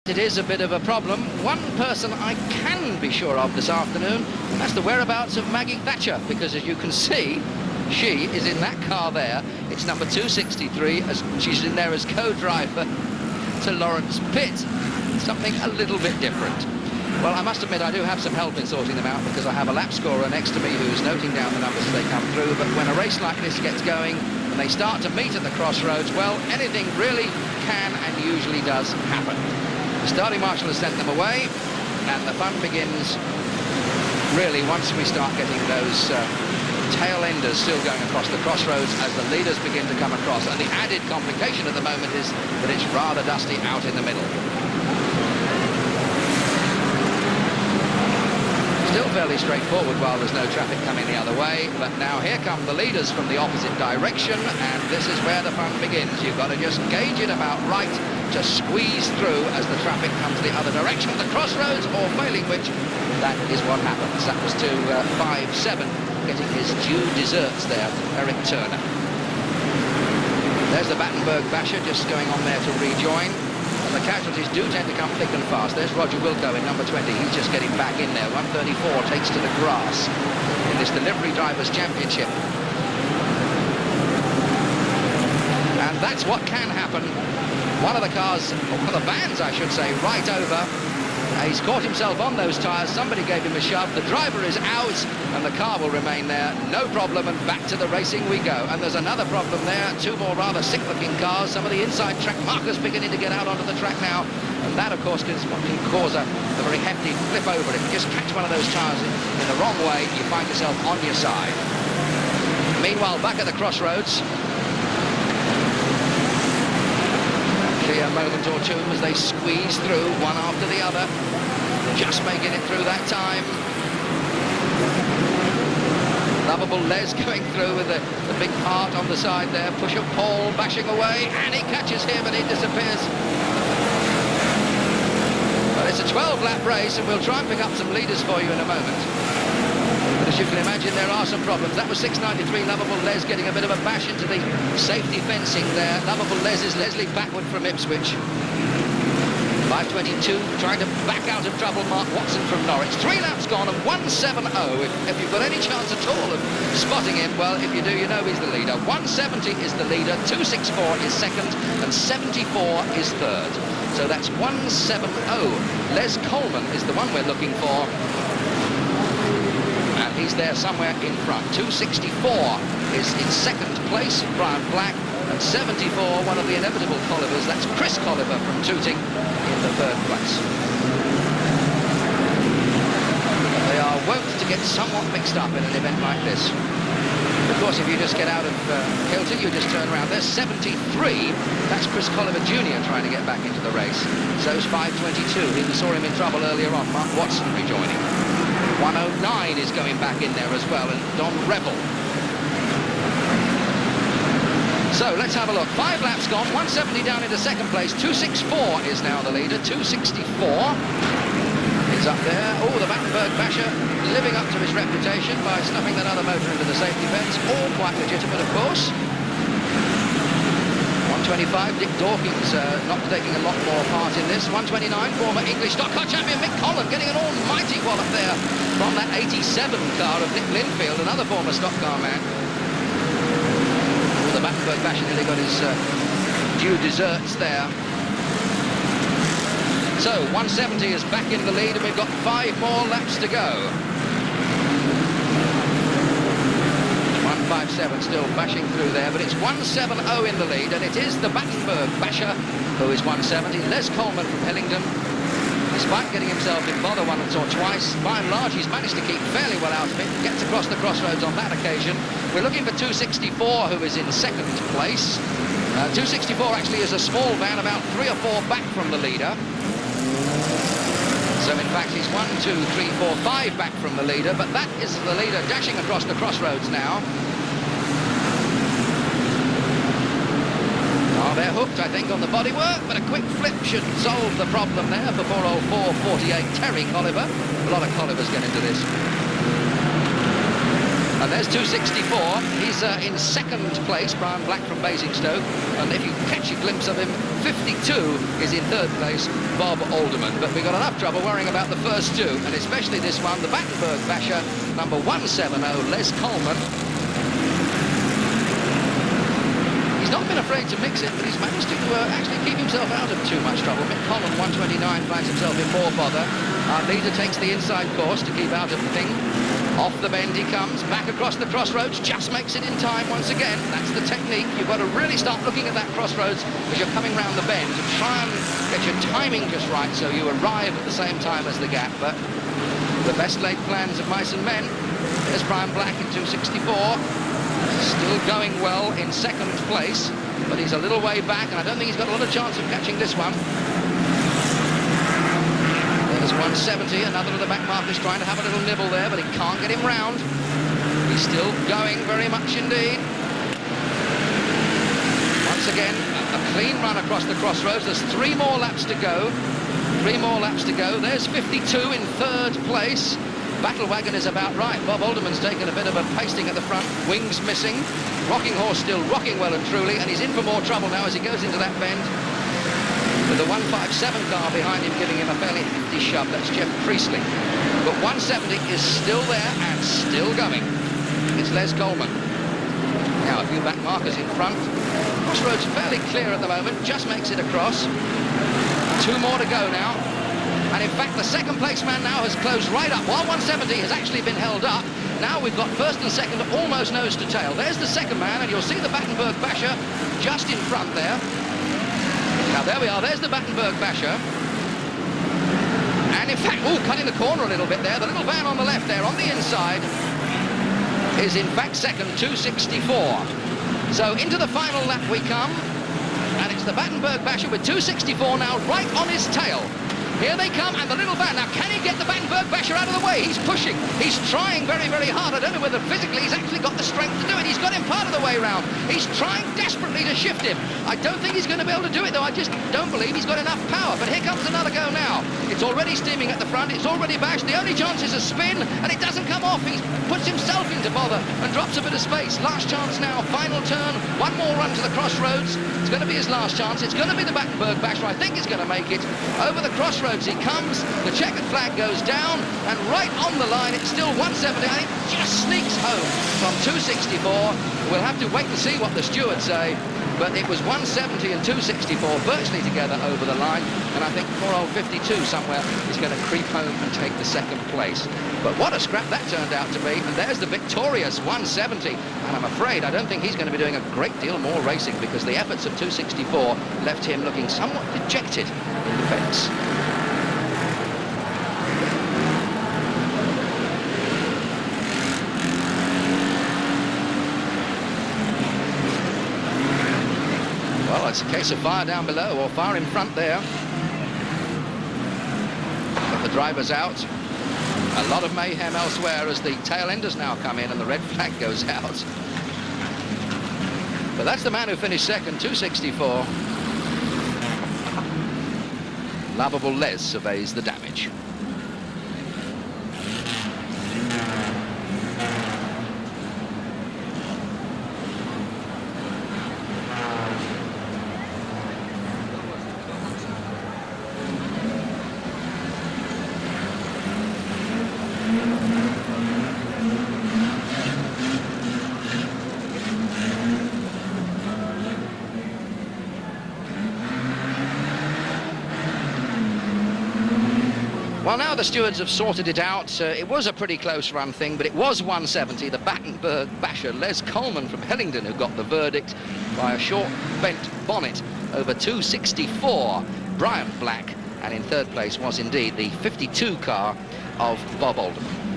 It is a bit of a problem. One person I can be sure of this afternoon, that's the whereabouts of Maggie Thatcher, because as you can see, she is in that car there. It's number 263, as she's in there as co-driver to Lawrence Pitt. Something a little bit different. Well, I must admit I do have some help in sorting them out, because I have a lap scorer next to me who's noting down the numbers as they come through. But when a race like this gets going and they start to meet at the crossroads, well, anything really can and usually does happen. The starting marshal has sent them away, and the fun begins really once we start getting those tail enders still going across the crossroads as the leaders begin to come across. And the added complication at the moment is that it's rather dusty out in the middle. Still fairly straightforward while there's no traffic coming the other way, but now here come the leaders from the opposite direction, and this is where the fun begins. You've got to just gauge it about right to squeeze through as the traffic comes the other direction of the crossroads, or failing which, that is what happens. That was to 5-7, getting his due deserts there, Eric Turner. There's the Battenberg Basher just going on there to rejoin. And the casualties do tend to come thick and fast. There's Roger Wilco in number 20. He's just getting back in there. 134 takes to the grass in this Delivery Drivers' Championship. And that's what can happen. One of the cars, or one of the vans, I should say, right over. He's caught himself on those tyres. Somebody gave him a shove. The driver is out, and the car will remain there. No problem, and back to the racing we go. And there's another problem there. Two more rather sick-looking cars. Some of the inside track markers beginning to get out onto the track now. And that, of course, can cause a very hefty flip over. If you just catch one of those tyres in the wrong way, you find yourself on your side. Meanwhile, back at the crossroads, a moment or two as they squeeze through one after the other, just making it through that time. Lovable Les going through with the big heart on the side there. Push-up Paul bashing away, and he catches him and he disappears. But it's a 12-lap race, and we'll try and pick up some leaders for you in a moment. But as you can imagine, there are some problems. That was 693, Lovable Les getting a bit of a bash into the safety fencing there. Lovable Les is Leslie backward from Ipswich. 522 trying to back out of trouble, Mark Watson from Norwich. 3 laps gone and 170. If you've got any chance at all of spotting him, well, if you do, you know he's the leader. 170 is the leader, 264 is second, and 74 is third. So that's 170. Les Coleman is the one we're looking for. And he's there somewhere in front. 264 is in second place, Brian Black, and 74, one of the inevitable Collivers, that's Chris Colliver from Tooting in the third place. They are wont to get somewhat mixed up in an event like this. Of course, if you just get out of kilter, you just turn around. There's 73, that's Chris Colliver Jr. trying to get back into the race. So's 522, we saw him in trouble earlier on, Mark Watson rejoining. 109 is going back in there as well, and Don Rebel. So let's have a look. 5 laps gone, 170 down into second place. 264 is now the leader. 264 is up there. Oh, the Battenberg Basher living up to his reputation by snuffing that other motor into the safety fence. All quite legitimate, of course. 125, Dick Dawkins not taking a lot more part in this. 129, former English stock car champion Mick Collum getting an almighty wallop there from that 87 car of Nick Linfield, another former stock car man. The Battenberg Basher nearly got his due deserts there. So 170 is back in the lead, and we've got 5 more laps to go. 157 still bashing through there, but it's 170 in the lead, and it is the Battenberg Basher who is 170. Les Coleman from Hillingdon, despite getting himself in bother once or twice, by and large he's managed to keep fairly well out of it, gets across the crossroads on that occasion. We're looking for 264, who is in second place. 264 actually is a small van, about 3 or 4 back from the leader. So in fact he's 1, 2, 3, 4, 5 back from the leader, but that is the leader dashing across the crossroads now. Oh, they're hooked, I think, on the bodywork, but a quick flip should solve the problem there for poor old 448 Terry Colliver. A lot of Collivers get into this. And there's 264. He's in second place, Brian Black from Basingstoke. And if you catch a glimpse of him, 52 is in third place, Bob Alderman, but we've got enough trouble worrying about the first two, and especially this one, the Battenberg Basher, number 170, Les Coleman. He's not been afraid to mix it, but he's managed to actually keep himself out of too much trouble. Mick Collin, 129, finds himself in more bother. Our leader takes the inside course to keep out of the thing. Off the bend he comes, back across the crossroads, just makes it in time once again. That's the technique. You've got to really start looking at that crossroads as you're coming round the bend and try and get your timing just right so you arrive at the same time as the gap. But the best laid plans of mice and men. There's Brian Black in 264. Still going well in second place, but he's a little way back, and I don't think he's got a lot of chance of catching this one. There's 170, another of the back markers trying to have a little nibble there, but he can't get him round. He's still going very much indeed. Once again, a clean run across the crossroads. There's 3 more laps to go. 3 more laps to go. There's 52 in third place. Battle Wagon is about right. Bob Alderman's taken a bit of a pasting at the front. Wings missing. Rocking Horse still rocking well and truly, and he's in for more trouble now as he goes into that bend. With the 157 car behind him giving him a fairly hefty shove. That's Jeff Priestley. But 170 is still there and still going. It's Les Coleman. Now a few back markers in front. Crossroads fairly clear at the moment. Just makes it across. 2 more to go now. And in fact, the second place man now has closed right up. While 170 has actually been held up, now we've got first and second almost nose to tail. There's the second man, and you'll see the Battenberg Basher just in front there. Now, there we are. There's the Battenberg Basher. And in fact, cutting the corner a little bit there. The little van on the left there on the inside is in fact second, 264. So into the final lap we come. And it's the Battenberg Basher with 264 now right on his tail. Here they come, and the little van. Now, can he get the Battenberg Basher out of the way? He's pushing. He's trying very, very hard. I don't know whether physically he's actually got the strength to do it. He's got him part of the way round. He's trying desperately to shift him. I don't think he's going to be able to do it, though. I just don't believe he's got enough power. But here comes another go now. It's already steaming at the front. It's already bashed. The only chance is a spin, and it doesn't come off. He puts himself into bother and drops a bit of space. Last chance now. Final turn. 1 more run to the crossroads. It's going to be his last chance. It's going to be the Battenberg Basher. I think he's going to make it. Over the crossroads he comes. The checkered flag goes down, and right on the line, it's still 170. I think just sneaks home from 264. We'll have to wait and see what the stewards say. But it was 170 and 264 virtually together over the line, and I think poor old 52 somewhere is going to creep home and take the second place. But what a scrap that turned out to be, and there's the victorious 170, and I'm afraid I don't think he's going to be doing a great deal more racing because the efforts of 264 left him looking somewhat dejected in defence. Well, it's a case of fire down below or fire in front there. But the driver's out. A lot of mayhem elsewhere as the tail enders now come in and the red flag goes out. But that's the man who finished second, 264. Lovable Les surveys the damage. Well, now the stewards have sorted it out. It was a pretty close run thing, but it was 170. The Battenberg Basher, Les Coleman from Hillingdon, who got the verdict by a short bent bonnet over 264. Brian Black, and in third place was indeed the 52 car of Bob Alderman.